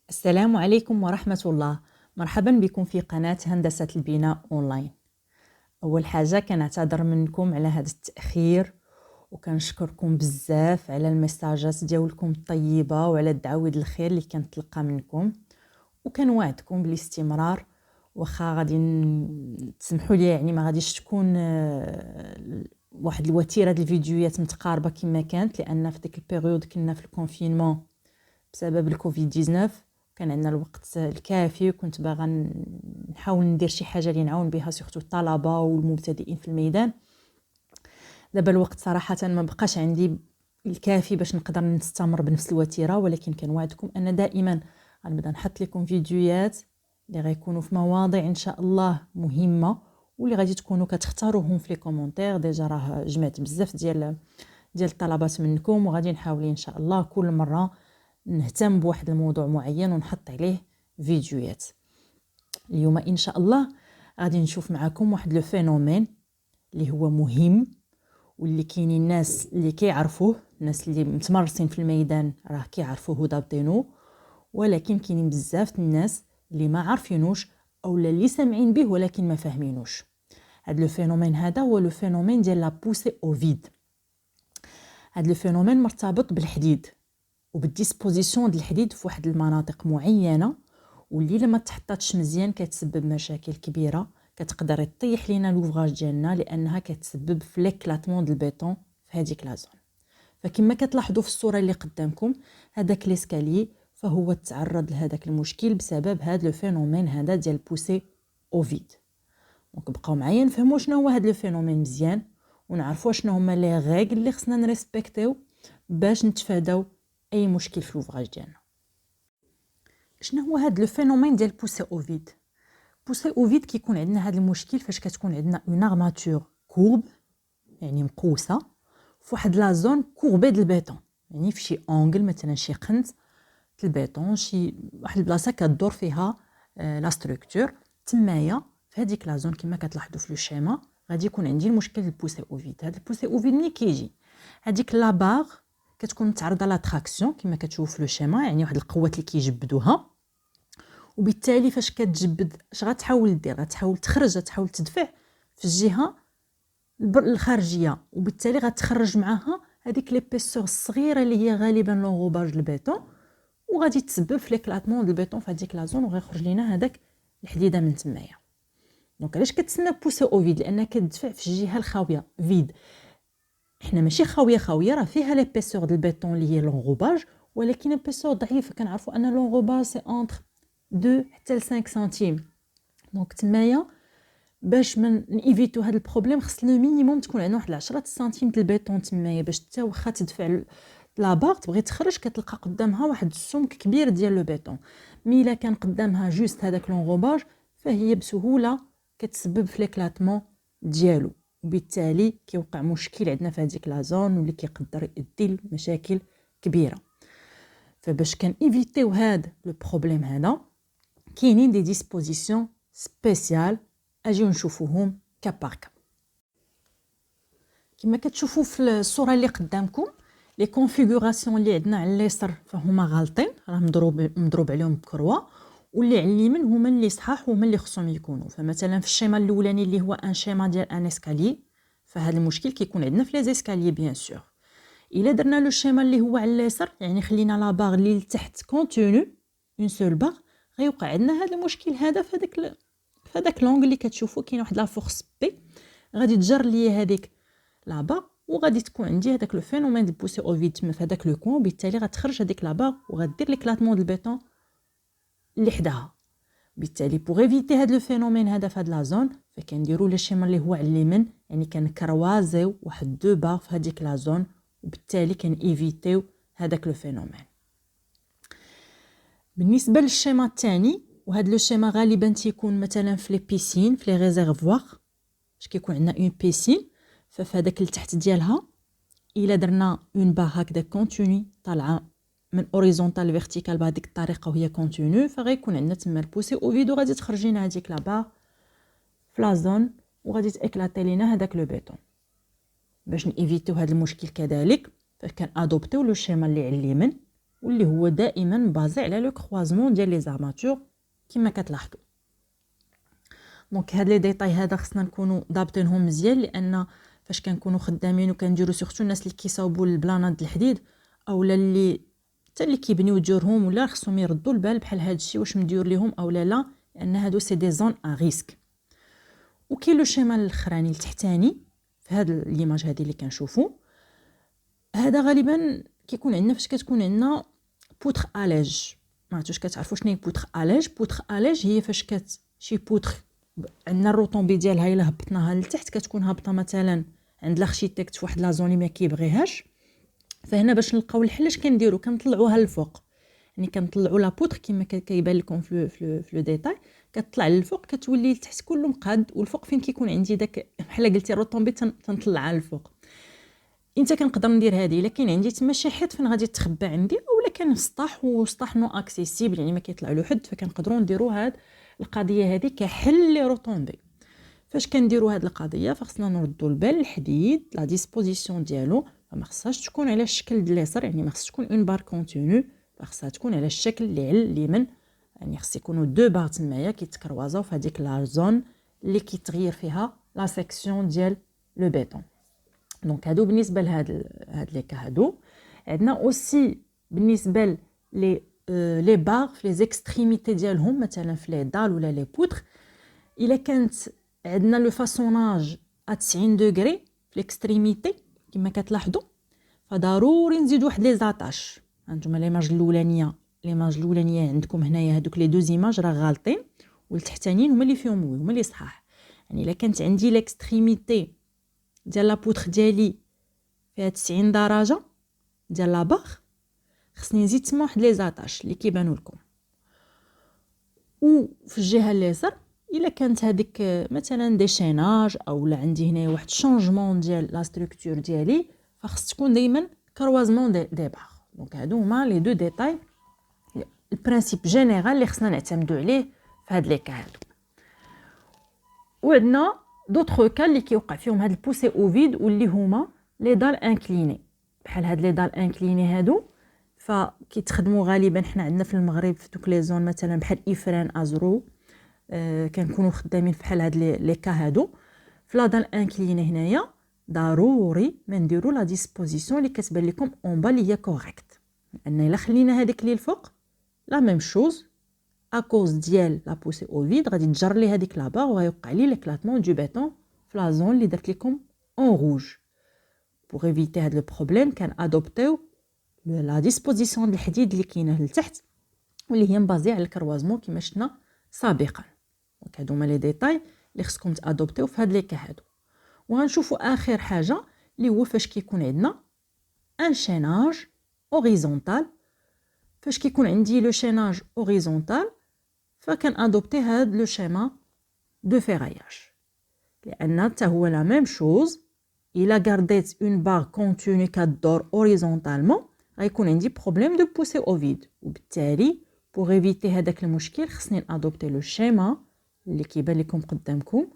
السلام عليكم ورحمة الله. مرحبا بكم في قناة هندسة البناء أونلاين. أول حاجة كنعتذر منكم على هذا التأخير، وكنشكركم بزاف على المساجات ديالكم الطيبة وعلى الدعاوي الخير اللي كنتلقى منكم، وكنوعدكم بالاستمرار. واخا غادي تسمحوا لي، يعني ما غاديش تكون واحد الوتيره ديال الفيديوهات متقاربه كما كانت، لان في ديك البيريود كنا في الكونفينمون بسبب الكوفيد 19. كان عندنا الوقت الكافي، وكنت باغا نحاول ندير شي حاجه اللي نعاون بها سورتو الطلبه والمبتدئين في الميدان. دابا الوقت صراحه ما بقاش عندي الكافي باش نقدر نستمر بنفس الوتيره، ولكن كنوعدكم ان دائما غنبدا نحط لكم فيديوهات اللي غيكونوا في مواضيع ان شاء الله مهمه، واللي غادي تكونوا كتختاروهم في لي كومونتير. ديجا راه جمعت بزاف ديال الطلبات منكم، وغادي نحاول ان شاء الله كل مره نهتم بواحد الموضوع معين ونحط عليه فيديوهات. اليوم ان شاء الله غادي نشوف معكم واحد لو فينومين اللي هو مهم، واللي كاينين الناس اللي كيعرفوه، الناس اللي متمرسين في الميدان راه كيعرفوه ودابطينوه، ولكن كاينين بزاف الناس اللي ما عارفينوش او اللي سامعين به ولكن ما فاهمينوش. هذا لو فينومين هذا هو لو فينومين ديال لا بوسي او فيد. هذا لو فينومين مرتبط بالحديد وبالديسبوزيسيون ديال الحديد في واحد المناطق معينه، واللي لما تحطاتش مزيان كتسبب مشاكل كبيره، كتقدر يطيح لينا لوفراج ديالنا لانها كتسبب في ليكلاتمون ديال البيطون في هذيك لا زون. فكما كتلاحظوا في الصوره اللي قدامكم، هذاك ليسكالي فهو تعرض لهذاك المشكل بسبب هذا لو فينومين هذا ديال بوسي او فيد. دونك بقاو معايا نفهموا شنو هو هذا لو فينومين مزيان، ونعرفوا شنو هما لي ريغل اللي خصنا نريسبكتيو باش نتفاداو اي مشكل في لوفراج ديالنا. شنو هو هذا لو فينومين ديال بوسي او فيد؟ بوسي او فيد كيكون عندنا هذا المشكل فاش كتكون عندنا اون ارماتور كورب، يعني مقوسه في واحد لا زون كوربي ديال البيطون، يعني في شي اونغل، مثلا شي قنت البيطون، شي واحد البلاصه كدور فيها لا ستركتور. تمايا في هذيك لا زون كما كتلاحظوا في لو شيما غادي يكون عندي المشكل ديال البوسي او فيد. هذا البوسي او فيد ملي كيجي هذيك لا باغ كتكون متعرضه لا تراكسيون كما كتشوفوا في لو شيما، يعني واحد القوات اللي كيجبدوها، وبالتالي فاش كتجبد اش غتحاول دير؟ غتحاول تخرج، غتحاول تدفع في الجهه الخارجيه، وبالتالي غتخرج معاها هذيك ليبيسور الصغيره اللي هي غالبا لونغوباج البيطون، وغادي تسبب في ليكلاتمون ديال البيطون في هذيك لا زون، وغيخرج لينا هذاك الحديده من تمايا. دونك علاش كتسمى بوسي او فيد؟ لانها كتدفع في الجهه الخاويه فيد. حنا ماشي خاويه راه فيها ليبيسور ديال البيطون اللي هي لونغوباج، ولكن ليبيسور ضعيفه. كنعرفوا ان لونغوباج سي اونتر 2 حتى 5 سنتيم. دونك تمايا باش ما نيفيتو هذا البروبليم خص لو مينيموم تكون عندنا واحد 10 سنتيم ديال البيطون تمايا، باش حتى واخا تدفع لا باغ تبغي تخرج كتلقى قدامها واحد السمك كبير ديال لو بيطون. مي الا كان قدامها جوست هذاك لونغوباج فهي بسهوله كتسبب في ليكلاتمون ديالو، وبالتالي كيوقع مشكل عندنا في هذيك لا زون واللي كيقدر يؤدي لمشاكل كبيره. فباش كان ايفيتيو هذا لو بروبليم هذا كاينين دي ديسبوزيسيون سبيسيال اجيو نشوفوهم كا بار كا. كما كتشوفوا في الصوره اللي قدامكم لي كونفيغوراسيون اللي عندنا على اليسار فهما غالطين، راه مضروب عليهم بكروا، واللي على اليمين هما اللي صحاح وهما اللي خصهم يكونوا. فمثلا في الشيما الاولاني اللي هو ان شيما ديال ان اسكالي، فهذا المشكل كيكون عندنا في لي زيسكالي بيان سور. الا درنا لو شيما اللي هو على اليسار، يعني خلينا لا باغ اللي لتحت كونتينو اون سول باغ، غيوقع عندنا هذا المشكل هذا في هذاك لونغ اللي كتشوفوا كاين واحد لا فورس بي، غادي تجر لي هذيك لا باغ، وغادي تكون عندي هذاك لو فينومين دو بوسي او فيد تما في هذاك لو كون، وبالتالي غتخرج هذيك لا باغ وغدير ليكلاتمون ديال البيطون اللي حداها. بالتالي بوغ ايفيتي هذا لو فينومين هذا في هذه لا زون، فكنديروا لو شيما اللي هو على اليمين، يعني كنكروازيو واحد دو باغ في هذيك لا زون، وبالتالي كنيفيتيو هذاك لو فينومين. بالنسبه للشيما الثاني، وهذا لو شيما غالبا تيكون مثلا في لي بيسين، في لي ريزيرفوار، باش كيكون عندنا اون بيسين، ففي هذاك التحت ديالها الا درنا اون باغ هكذا كونتيني طالعه من اوريزونتال لفيرتيكال بهذيك الطريقه وهي كونتينيو، فغيكون عندنا تما البوسي او فيدو، غادي تخرج لنا هذيك لا باغ في لا زون وغادي تاكلاتي لينا هذاك لو بيطون. باش نيفيتيو هذا المشكل كذلك فكان ادوبتيو لو شيما اللي على اليمين، واللي هو دائما بازي على لو كروازمون ديال لي زارماتور كما كتلاحظوا. دونك هاد لي ديتاي هذا خصنا نكونوا ضابطينهم مزيان، لان فاش كنكونوا خدامين وكنديروا سورتو الناس اللي كيصاوبوا البلانات د الحديد اولا اللي حتى اللي كيبنيو ديورهم ولا خصهم يردوا البال بحال هاد الشيء واش مديور ليهم اولا لا، لان هادو سي دي زون ا ريسك. وكاين لو شيما الاخراني التحتاني في هاد ليماج هذه اللي كنشوفوا، هذا غالبا كيكون عندنا فاش كتكون عندنا بوتر اليج. ما عرفتوش كتعرفوا شنو هي بوتر اليج؟ بوتر اليج هي فاش شي بوتر عندنا الروطومبي ديالها الا هبطناها لتحت كتكون هابطه مثلا عند لاركيتكت في واحد لا زون اللي ما كيبغيهاش. فهنا باش نلقاو الحل اش كنديروا؟ كنطلعوها للفوق، يعني كنطلعوا لا بوتر كما كيبان لكم في لو ديتاي، كتطلع للفوق كتولي لتحت كله مقاد، والفوق فين كيكون عندي داك بحال قلتي الروطومبي تنطلعها للفوق. انت كنقدر ندير هذه الا كاين عندي تما شي حيط فين غادي تخبى عندي، اولا كان سطح وسطح نو اكسيسيبل يعني ما كيطلع له حد، فكنقدروا نديروا هاد القضيه هذه كحل لي روطومبي. فاش كنديروا هاد القضيه فخصنا نردوا البال الحديد لا ديسبوزيسيون ديالو، فما خصهاش تكون على الشكل د اليسار، يعني ما خصش تكون اون بار كونتينيو، خصها تكون على الشكل اللي على اليمين، يعني خص يكونوا دو بار تمايا كيتكروازاو في هذيك لا زون اللي كيتغير فيها لا سيكسيون ديال لو بيتون. دونك هادو بالنسبه هاد لي كا هادو. عندنا اوسي بالنسبه لي بار في لي زيكستريميتي ديالهم، مثلا في لي دال ولا لي بوتر، الا كانت عندنا لو فاسوناج ا 90 دوغري في ليكستريميتي كما كتلاحظوا، فضروري نزيدوا واحد لي زاتاش. هانتوما ليماج الاولانيه عندكم هنايا، هذوك لي دو زيماج راه غالطين، والتحتانيين هما اللي فيهم هما اللي صحاح. يعني الا كانت عندي ليكستريميتي ديال لا بوتر ديالي فيها 90 درجه ديال لا باغ، خصني نزيد تما واحد لي زاتاش اللي كيبانوا لكم. وفي الجهه اليسار الا كانت هذيك مثلا دي شيناج اولا عندي هنايا واحد شونجمون ديال لا ستركتور ديالي، فخص تكون دائما كروازمون دي باغ. دونك هادو هما لي دو ديتاي البرانسيپ جينيرال اللي خصنا نعتمدوا عليه في هاد لي كا هادو. وعندنا دوطخ كا اللي كيوقع فيهم هاد البوسي او فيد واللي هما لي دال انكليني. بحال هاد لي دال انكليني هادو فكيتخدموا غالبا حنا عندنا في المغرب في دوك لي زون مثلا بحال افران ازرو، كنكونوا خدامين بحال هاد لي كا هادو. في لا دال انكليني هنايا ضروري ما نديروا لا ديسبوزيسيون اللي كتبان لكم اون با اللي هي كوريكت، لان الا خلينا هذيك اللي الفوق لا ميم شوز اكوز ديال لا بوسي او فيد غادي تجر لي هذيك لا باغ وغيوقع لي ليكلاتمون دو بيتون في لا زون اللي درت لكم اون روج. بوغ ايفيتي هاد لو بروبليم كان ادوبتيو لا ديسبوزيسيون ديال الحديد اللي كاينه لتحت واللي هي مبازيه على الكروازمون كما شفنا سابقا. دونك هادو هما لي ديتاي اللي خصكم تادوبتيو في هاد لي كا هادو. وغنشوفوا اخر حاجه اللي هو فاش كيكون عندنا ان شيناج اوريزونتال. فاش كيكون عندي لو شيناج اوريزونتال فكان ادوبتي هاد لو شيما دو فيراياج، لان حتى هو لا ميم شوز. الا غارديت اون بار كونتينيو كدور اوريزونتالمون غيكون عندي بروبليم دو بوسي او فيد، وبالتالي بوغ ايفيتي هذاك المشكل خصني ادوبتي لو شيما اللي كيبان لكم قدامكم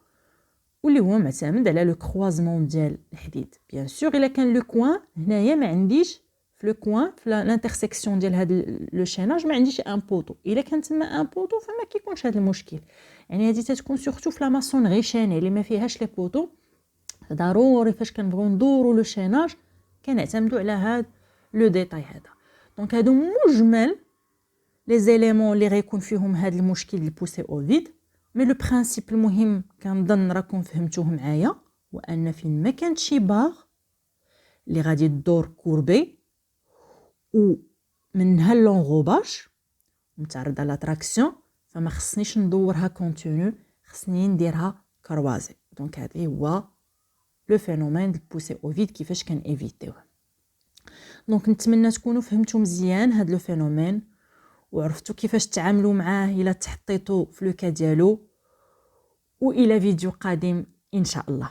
واللي هو معتمد على لو كروازمون ديال الحديد. بيان سور الا كان لو كوين هنايا ما عنديش في لو كوين في لانترسيكسيون ديال هذا لو شيناج ما عنديش ان بوطو، الا كان تما ان بوطو فما كيكونش هذا المشكل. يعني هذه تتكون سورتو في لا ماسونري شاني اللي ما فيهاش لي بوطو، ضروري فاش كنبغيو ندورو لو شيناج كنعتمدوا على هذا لو ديتاي هذا. دونك هادو مجمل لي زيليمون اللي غيكون فيهم هذا المشكل ديال بوسي او فيد. مي لو برينسيپ المهم كنظن راكم فهمتوه معايا، وان فين ما كانت شي باغ اللي غادي تدور كوربي ومنها لونغوباج متعرضه لاتراكسيون فما خصنيش ندورها كونتينيو، خصني نديرها كروازي. دونك هذا هو لو فينومين ديال بوسي او فيد كيفاش كنيفيتيوه. دونك نتمنى تكونوا فهمتوا مزيان هذا لو فينومين وعرفتوا كيفاش تعاملوا معاه الا تحطيتوا في لو كا ديالو. والى فيديو قادم ان شاء الله.